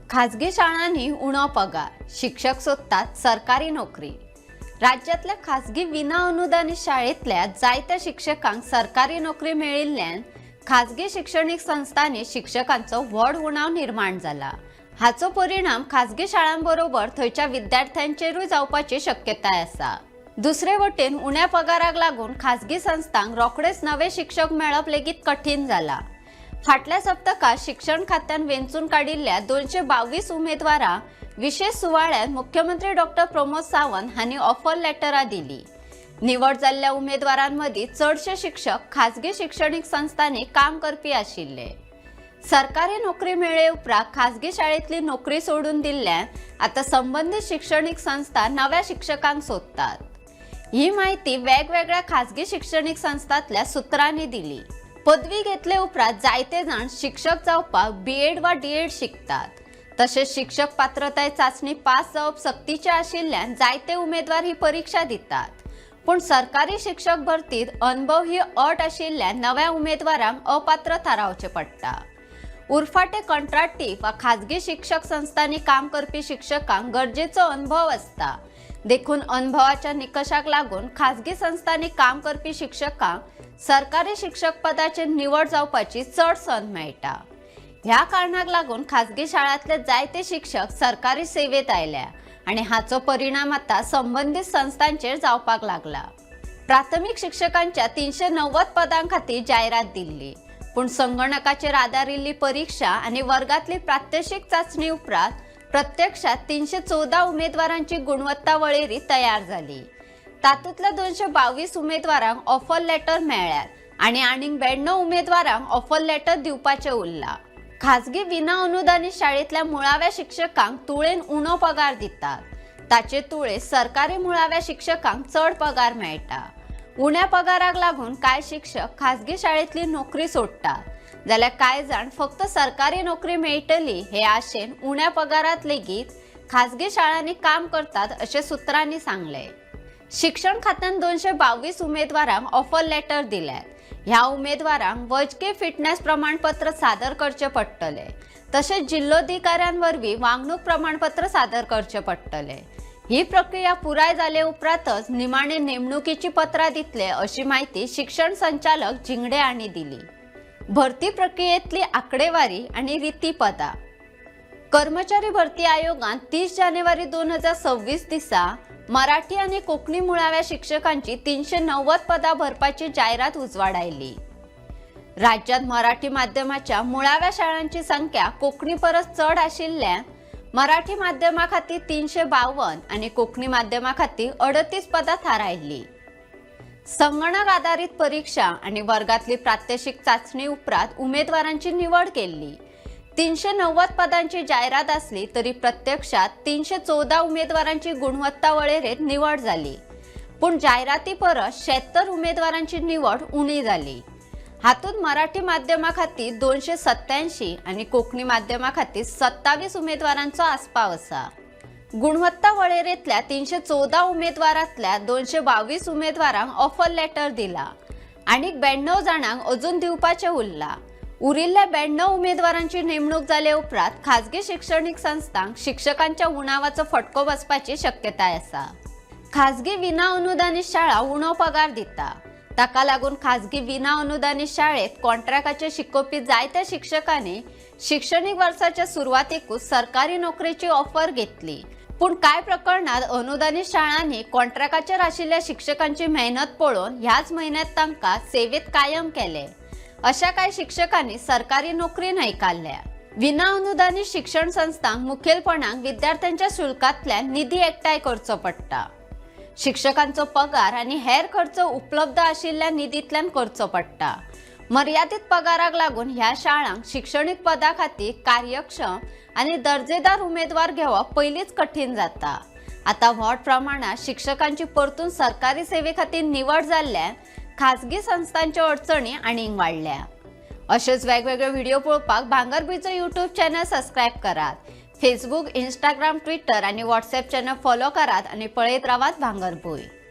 खाजगी शाळांनी उणो पगार, शिक्षक सोदतात सरकारी नोकरी। राज्यातल्या खाजगी विना अनुदानित शाळेतल्या जायत्या शिक्षकांक सरकारी नोकरी मेळिल्ल्यान खाजगी शैक्षणिक संस्थांनी शिक्षकांचो व्हड उणाव निर्माण जाला। हाचो परिणाम खाजगी शाळांबरोबर थंयच्या विद्यार्थ्यांचेरूय जावपाची शक्यताय आसा। दुसरे वटेन उण्या पगाराक लागून खाजगी संस्थांक रोखडेच नवे शिक्षक मेळप लेगीत कठीण जाला। फाटल्या सप्तकात शिक्षण खात्यान वेंचून काडिल्ल्या 222 उमेदवारां विशेष सुवाळ्यात मुख्यमंत्री डॉक्टर प्रमोद सावंत हांणी ऑफर लेटरां दिली। निवड जाल्ल्या उमेदवारांमदी चडशे शिक्षक खाजगी शैक्षणिक संस्थांनी काम करपी आशिल्ले। सरकारी नोकरी मेळ्ळे उपरांत खाजगी शाळेंतली नोकरी सोडून दिल्ल्यान आता संबंधित शैक्षणिक संस्था नव्या शिक्षकांक सोदतात। ही माहिती वेगवेगळ्या खाजगी शैक्षणिक संस्थांतल्या सुत्रांनी दिली। पदवी घेतले उपरांत जायते जाण शिक्षक जावपाक बीएड वा डीएड शिकतात। तसेच शिक्षक पात्रताय चाचणी पास जावप सक्तीचे आशिल्ल्यान जायते उमेदवार ही परीक्षा दितात। पण सरकारी शिक्षक भरतीत अनुभव ही अट आशिल्ल्यान नव्या उमेदवारांक अपात्र थारावचे पडटा। उरफाटे कंत्राटी वा खाजगी शिक्षक संस्थांनी काम करपी शिक्षकांक गरजेचो अनुभव आसता। देखून अनुभवाच्या निकषाक लागून खाजगी संस्थांनी काम करपी शिक्षकांक सरकारी शिक्षक पदाचेर निवड जावपाची चड संद मेळटा। ह्या कारणाक लागून खाजगी शाळांतले जायते शिक्षक सरकारी सेवेत आयल्या आणि हाचो परिणाम आता संबंधित संस्थांचेर जावपाक लागला। प्राथमिक शिक्षकांच्या 390 पदां खातीर जायरात दिल्ली, पण संगणकाचेर आदारिल्ली परीक्षा आणि वर्गातली प्रात्यक्षिक चाचणी उपरांत प्रत्यक्षात 314 उमेदवारांची गुणवत्ता वळेरी तयार झाली। तातूंतल्या 222 उमेदवारांक ऑफर लेटर मेळ्ळ्यात आणि आनीक 92 उमेदवारांक ऑफर लेटर दिवपाचे उरला। खाजगी विना अनुदानित शाळेतल्या मुळाव्या शिक्षकांक तुळेन उणो पगार दितात, ताचे तुळे सरकारी मुळाव्या शिक्षकांक चड पगार मेळटा। उण्या पगाराक लागून कांय शिक्षक खाजगी शाळेतली नोकरी सोडतात, जाल्यार कांय जाण फक्त सरकारी नोकरी मेळटली हे आशेन उण्या पगारात लेगीत खाजगी शाळांनी काम करतात अशें सुत्रांनी सांगले। शिक्षण खात्यान 222 उमेदवारांक ऑफर लेटर दिल्यात। ह्या उमेदवारांक वैजकी फिटनेस प्रमाणपत्र सादर करचे पडटले, तसेच जिल्लोधिकाऱ्यांवरवीं वागणूक प्रमाणपत्र सादर करचे पडटले। ही प्रक्रिया पुराय जाले उपरांतच निमाणे नेमणुकीची पत्रां दितले अशी माहिती शिक्षण संचालक जिंगडे हांणी दिली। भरती प्रक्रियेतली आंकडेवारी आणि रीतीपदां। कर्मचारी भरती आयोगान 30 जानेवारी 2026 दिसा मराठी आणि कोंकणी मुळाव्या शिक्षकांची 390 पदां भरपाची जायरात उजवाड आयली। राज्यात मराठी माध्यमाच्या मुळाव्या शाळांची संख्या कोंकणी परस चड आशिल्ल्यान मराठी माध्यमा खातीर 352 आणि कोंकणी माध्यमा खातीर 38 पदां थारायल्ली। संगणक आधारित परीक्षा आणि वर्गातली प्रात्यक्षिक चाचणी उपरांत उमेदवारांची निवड केली। 390 पदांची जायरात असली तरी प्रत्यक्षात 314 उमेदवारांची गुणवत्ता वळेरेंत निवड झाली, पण जायराती परस 76 उमेदवारांची निवड उणी झाली। हातूंत मराठी माध्यमा खातीर 287 आणि कोंकणी माध्यमा खातीर 27 उमेदवारांचो आस्पाव आसा। गुणवत्ता वळेरेंतल्या 314 उमेदवारांतल्या 222 उमेदवारांक ऑफर लेटर दिला आणि 92 जाणांक अजून दिवपाचे उरला। उरिल्ल्या 92 उमेदवारांची नेमणूक जाले उपरांत खाजगी शैक्षणिक संस्थांक शिक्षकांच्या उणावाचो फटको बसपाची शक्यताय आसा। खाजगी विना अनुदानित शाळा उणो पगार दिता, ताका लागून खाजगी विना अनुदानित शाळेत कॉन्ट्रॅक्टाचेर शिकोवपी जायत्या शिक्षकांनी शैक्षणिक वर्साच्या सुरवातेकूच सरकारी नोकरीची ऑफर घेतली। पण कांय प्रकरणात अनुदानित शाळांनी कॉन्ट्रॅक्टाचेर आशिल्ल्या शिक्षकांची मेहनत पळोवन ह्याच म्हयन्यात तांकां सेवेत कायम केले। अशा काही शिक्षकांनी सरकारी नोकरी न्हयकारल्या। विना अनुदानित शिक्षण संस्थांक मुखेलपणान विद्यार्थ्यांच्या शुल्कांतल्यान निधी एकठांय करचो पडटा। शिक्षकांचो पगार आणि हेर खर्च उपलब्ध आशिल्ल्या निधींतल्यान करचो पडटा। मर्यादित पगाराक लागून ह्या शाळांक शिक्षणिक पदां खातीर कार्यक्षम आणि दर्जेदार उमेदवार घेवप पयलींच कठीण जाता। आता व्हड प्रमाणात शिक्षकांची परतून सरकारी सेवे खातीर निवड जाल्ल्यान खाजगी संस्थांच्या अडचणी आनीक वाडल्या। अशेच वेगवेगळे व्हिडिओ पळोवपाक भांगरभूंयचो यूट्यूब चॅनल सबस्क्राईब करात। फेसबुक, इंस्टाग्राम, ट्विटर आणि व्हॉट्सॲप चॅनल फॉलो करात आणि पळयत रावात भांगरभूंय।